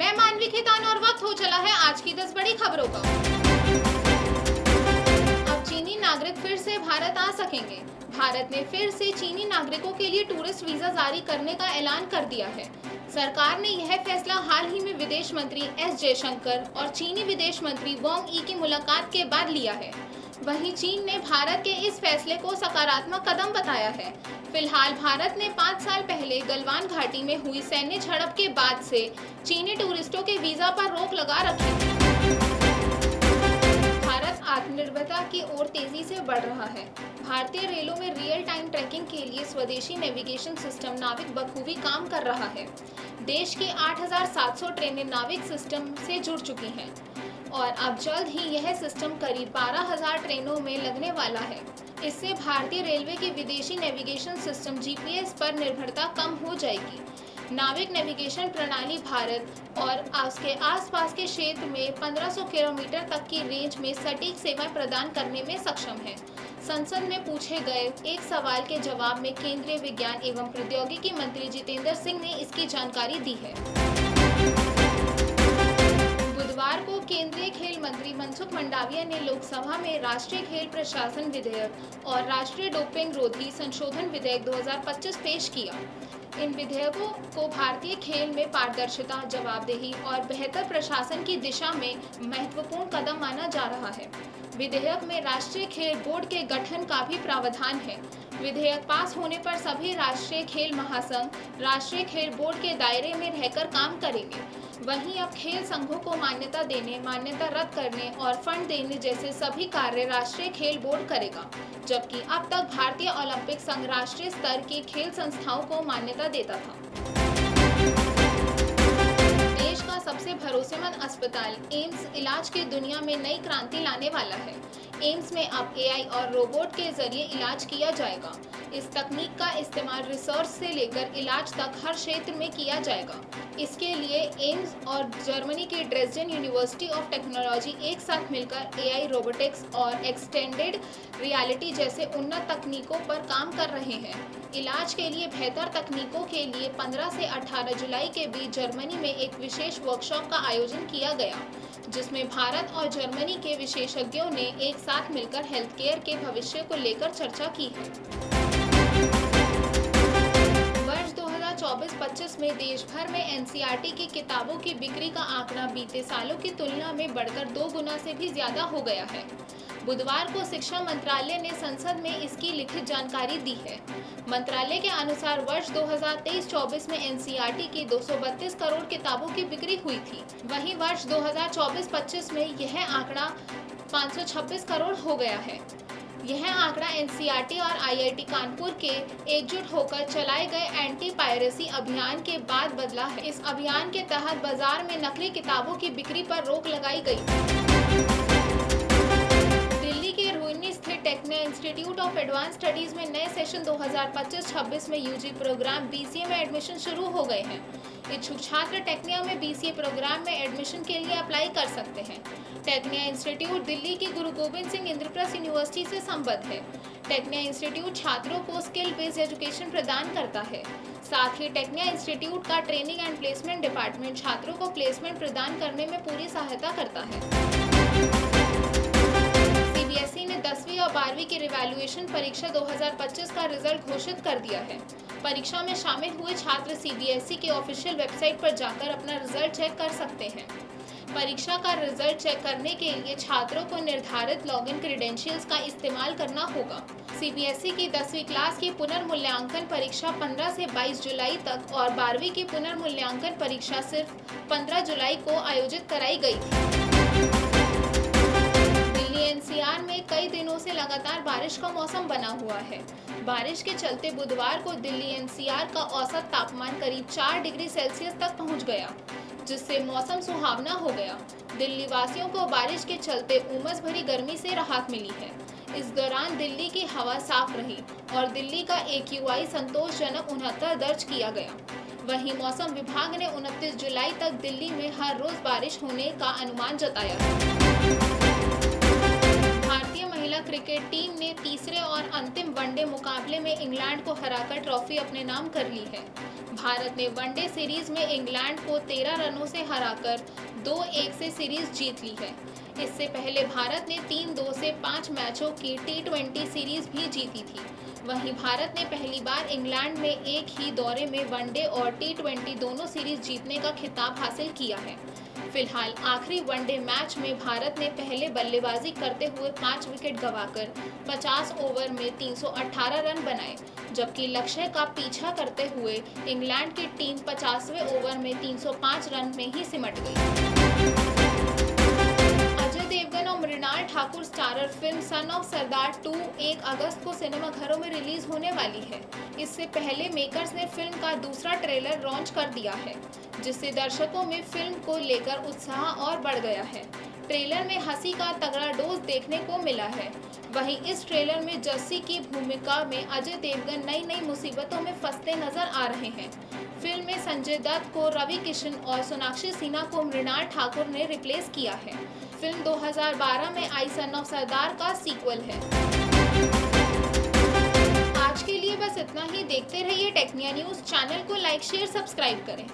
मैं मानवी खेतान और वक्त हो चला है आज की 10 बड़ी खबरों का। अब चीनी नागरिक फिर से भारत आ सकेंगे। भारत ने फिर से चीनी नागरिकों के लिए टूरिस्ट वीजा जारी करने का ऐलान कर दिया है। सरकार ने यह फैसला हाल ही में विदेश मंत्री एस जयशंकर और चीनी विदेश मंत्री वांग यी की मुलाकात के बाद लिया है। वहीं चीन ने भारत के इस फैसले को सकारात्मक कदम बताया है। फिलहाल भारत ने 5 साल पहले गलवान घाटी में हुई सैन्य झड़प के बाद से चीनी टूरिस्टों के वीजा पर रोक लगा रखी है। भारत आत्मनिर्भरता की ओर तेजी से बढ़ रहा है। भारतीय रेलों में रियल टाइम ट्रैकिंग के लिए स्वदेशी नेविगेशन सिस्टम नाविक बखूबी काम कर रहा है। देश की 8,700 ट्रेनें नाविक सिस्टम से जुड़ चुकी हैं और अब जल्द ही यह सिस्टम करीब 12,000 ट्रेनों में लगने वाला है। इससे भारतीय रेलवे की विदेशी नेविगेशन सिस्टम जीपीएस पर निर्भरता कम हो जाएगी। नाविक नेविगेशन प्रणाली भारत और उसके आसपास के क्षेत्र में 1500 किलोमीटर तक की रेंज में सटीक सेवाएं प्रदान करने में सक्षम है। संसद में पूछे गए एक सवाल के जवाब में केंद्रीय विज्ञान एवं प्रौद्योगिकी मंत्री जितेंद्र सिंह ने इसकी जानकारी दी है। बुधवार को केंद्रीय खेल मंत्री मनसुख मंडाविया ने लोकसभा में राष्ट्रीय खेल प्रशासन विधेयक और राष्ट्रीय डोपिंग रोधी संशोधन विधेयक 2025 पेश किया। इन विधेयकों को भारतीय खेल में पारदर्शिता, जवाबदेही और बेहतर प्रशासन की दिशा में महत्वपूर्ण कदम माना जा रहा है। विधेयक में राष्ट्रीय खेल बोर्ड के गठन का भी प्रावधान है। विधेयक पास होने पर सभी राष्ट्रीय खेल महासंघ राष्ट्रीय खेल बोर्ड के दायरे में रहकर काम करेंगे। वहीं अब खेल संघों को मान्यता देने, मान्यता रद्द करने और फंड देने जैसे सभी कार्य राष्ट्रीय खेल बोर्ड करेगा, जबकि अब तक भारतीय ओलंपिक संघ राष्ट्रीय स्तर की खेल संस्थाओं को मान्यता देता था। देश का सबसे भरोसेमंद अस्पताल एम्स इलाज की दुनिया में नई क्रांति लाने वाला है। एम्स में अब एआई और रोबोट के जरिए इलाज किया जाएगा। इस तकनीक का इस्तेमाल रिसर्च से लेकर इलाज तक हर क्षेत्र में किया जाएगा। इसके लिए एम्स और जर्मनी की ड्रेसडेन यूनिवर्सिटी ऑफ टेक्नोलॉजी एक साथ मिलकर एआई, रोबोटिक्स और एक्सटेंडेड रियलिटी जैसे उन्नत तकनीकों पर काम कर रहे हैं। इलाज के लिए बेहतर तकनीकों के लिए 15 से 18 जुलाई के बीच जर्मनी में एक विशेष वर्कशॉप का आयोजन किया गया, जिसमें भारत और जर्मनी के विशेषज्ञों ने एक साथ मिलकर हेल्थ केयर के भविष्य को लेकर चर्चा की है। वर्ष 2024-25 में देश भर में एनसीईआरटी की किताबों की बिक्री का आंकड़ा बीते सालों की तुलना में बढ़कर 2 गुना से भी ज्यादा हो गया है। बुधवार को शिक्षा मंत्रालय ने संसद में इसकी लिखित जानकारी दी है। मंत्रालय के अनुसार वर्ष 2023-24 में एनसीईआरटी की 232 करोड़ किताबों की बिक्री हुई थी। वहीं वर्ष 2024-25 में यह आंकड़ा 526 करोड़ हो गया है। यह आंकड़ा एनसीईआरटी और आईआईटी कानपुर के एकजुट होकर चलाए गए एंटी पायरेसी अभियान के बाद बदला है। इस अभियान के तहत बाजार में नकली किताबों की बिक्री पर रोक लगाई गई। Tecnia institute of advance studies में नए सेशन 2025-26 में यूजी प्रोग्राम बीसीए में एडमिशन शुरू हो गए हैं। इच्छुक छात्र टेक्निया में बीसीए प्रोग्राम में एडमिशन के लिए अप्लाई कर सकते हैं। टेक्निया इंस्टीट्यूट दिल्ली की गुरु गोविंद सिंह इंद्रप्रस्थ यूनिवर्सिटी से संबद्ध है। टेक्निया इंस्टीट्यूट छात्रों को स्किल बेस्ड एजुकेशन प्रदान करता है। साथ ही टेक्निया इंस्टीट्यूट का ट्रेनिंग एंड प्लेसमेंट डिपार्टमेंट छात्रों को प्लेसमेंट प्रदान करने में पूरी सहायता करता है। सीबीएसई ने 10वीं और 12वीं की रिवैल्यूएशन परीक्षा 2025 का रिजल्ट घोषित कर दिया है। परीक्षा में शामिल हुए छात्र सीबीएसई की ऑफिशियल वेबसाइट पर जाकर अपना रिजल्ट चेक कर सकते हैं। परीक्षा का रिजल्ट चेक करने के लिए छात्रों को निर्धारित लॉगिन क्रेडेंशियल्स का इस्तेमाल करना होगा। सीबीएसई की 10वीं क्लास की पुनर्मूल्यांकन परीक्षा 15 से 22 जुलाई तक और 12वीं की पुनर्मूल्यांकन परीक्षा सिर्फ 15 जुलाई को आयोजित कराई गई थी। एनसीआर में कई दिनों से लगातार बारिश का मौसम बना हुआ है। बारिश के चलते बुधवार को दिल्ली एनसीआर का औसत तापमान करीब 4 डिग्री सेल्सियस तक पहुंच गया, जिससे मौसम सुहावना हो गया। दिल्ली वासियों को बारिश के चलते उमस भरी गर्मी से राहत मिली है। इस दौरान दिल्ली की हवा साफ रही और दिल्ली का AQI संतोषजनक 69 दर्ज किया गया। वहीं मौसम विभाग ने 29 जुलाई तक दिल्ली में हर रोज बारिश होने का अनुमान जताया है। क्रिकेट टीम ने तीसरे और अंतिम वनडे मुकाबले में इंग्लैंड को हराकर ट्रॉफी अपने नाम कर ली है। भारत ने वनडे सीरीज में इंग्लैंड को 13 रनों से हराकर 2-1 से सीरीज जीत ली है। इससे पहले भारत ने 3-2 से 5 मैचों की T20 सीरीज भी जीती थी। वहीं भारत ने पहली बार इंग्लैंड में एक ही दौरे में वनडे और T20 दोनों सीरीज जीतने का खिताब हासिल किया है। फिलहाल आखिरी वनडे मैच में भारत ने पहले बल्लेबाजी करते हुए 5 विकेट गंवाकर 50 ओवर में 318 रन बनाए, जबकि लक्ष्य का पीछा करते हुए इंग्लैंड की टीम 50वें ओवर में 305 रन में ही सिमट गई। अजय देवगन और Mrunal Thakur starrer film son of Sardaar 2 1 अगस्त को सिनेमाघरों में रिलीज होने वाली है। इससे पहले मेकर्स ने फिल्म का दूसरा ट्रेलर लॉन्च कर दिया है, जिससे दर्शकों में फिल्म को लेकर उत्साह और बढ़ गया है। ट्रेलर में हंसी का तगड़ा डोज देखने को मिला है। वहीं इस ट्रेलर में जस्सी की भूमिका में अजय देवगन नई नई मुसीबतों में फंसते नजर आ रहे हैं। फिल्म में संजय दत्त को रवि किशन और सोनाक्षी सिन्हा को मृणाल ठाकुर ने रिप्लेस किया है। फिल्म 2012 में आई सन ऑफ सरदार का सीक्वल है। आज के लिए बस इतना ही। देखते रहिए टेक्निया न्यूज़। चैनल को लाइक शेयर सब्सक्राइब करें।